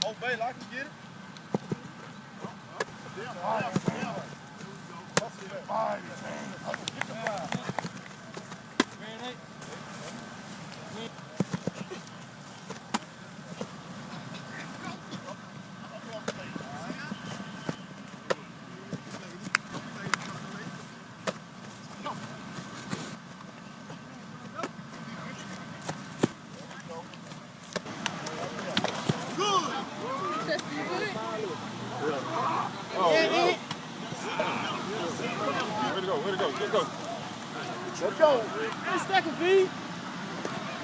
Oh, Baylor, I can get it. Way to go. Let's go. Let's go. Let's stack it, B.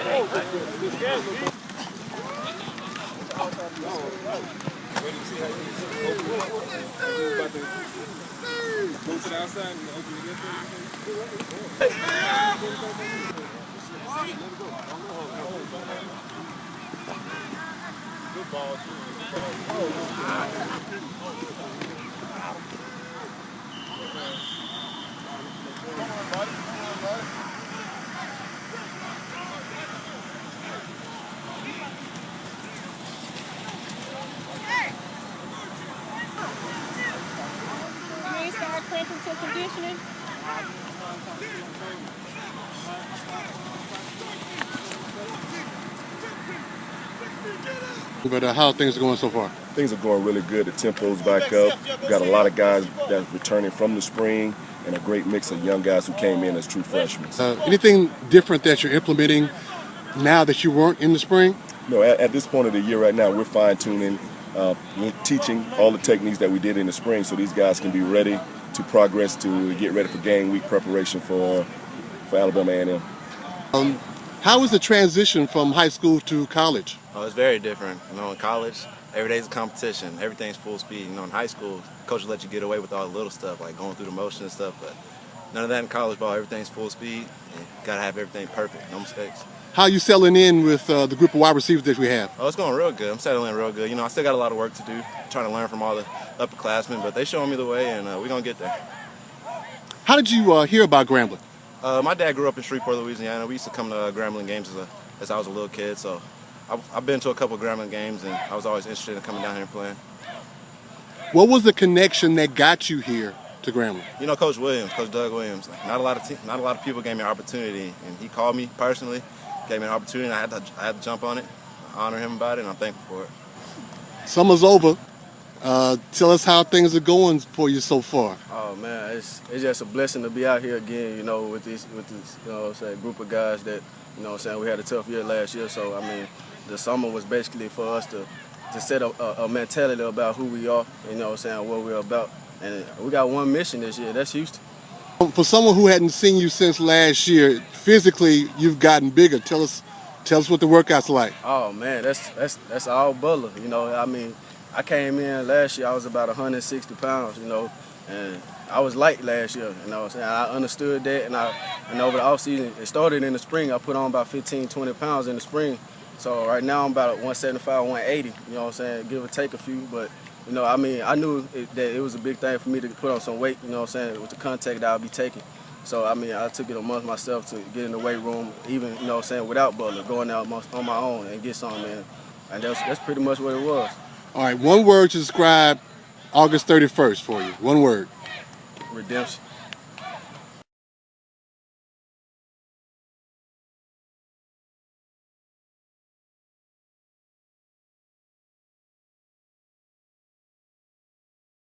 Oh, this gas, B. Ready to see how you about to go to the outside and open it Good ball, too. Come on, buddy. You ain't start cramping some conditioning? But how are things going so far? Things are going really good. The tempo's back up. We've got a lot of guys that's returning from the spring and a great mix of young guys who came in as true freshmen. Anything different that you're implementing now that you weren't in the spring? No, at this point of the year right now, we're fine-tuning, we're teaching all the techniques that we did in the spring so these guys can be ready to progress to get ready for game week preparation for Alabama A&M. How was the transition from high school to college? Oh, it's very different. You know, in college, every day's a competition. Everything's full speed. You know, in high school, coach will let you get away with all the little stuff, like going through the motion and stuff, but none of that in college ball. Everything's full speed, and you gotta have everything perfect, no mistakes. How are you settling in with the group of wide receivers that we have? Oh, it's going real good. I'm settling in real good. You know, I still got a lot of work to do, trying to learn from all the upperclassmen, but they showing me the way, and we're gonna get there. How did you hear about Grambling? My dad grew up in Shreveport, Louisiana. We used to come to Grambling games as I was a little kid, so I've been to a couple of Grambling games, and I was always interested in coming down here and playing. What was the connection that got you here to Grambling? You know, Coach Doug Williams. Not a lot of people gave me an opportunity, and he called me personally, gave me an opportunity, and I had to jump on it, honor him about it, and I'm thankful for it. Summer's over. Tell us how things are going for you so far. Oh man, it's just a blessing to be out here again, you know, with this you know what I'm saying, group of guys that, you know what I'm saying, we had a tough year last year, so I mean, the summer was basically for us to set a mentality about who we are, you know what I'm saying, what we're about. And we got one mission this year, that's Houston. For someone who hadn't seen you since last year, physically you've gotten bigger. Tell us what the workout's like. Oh man, that's all Butler, you know. I mean, I came in last year, I was about 160 pounds, you know, and I was light last year, you know what I'm saying. I understood that, and over the offseason, it started in the spring. I put on about 15, 20 pounds in the spring. So right now I'm about 175, 180, you know what I'm saying, give or take a few. But, you know, I mean, I knew that it was a big thing for me to put on some weight, you know what I'm saying, with the contact that I'll be taking. So, I mean, I took it a month myself to get in the weight room, even, you know what I'm saying, without Butler, going out on my own and get something in. And that's pretty much what it was. All right, one word to describe August 31st for you. One word. Redemption.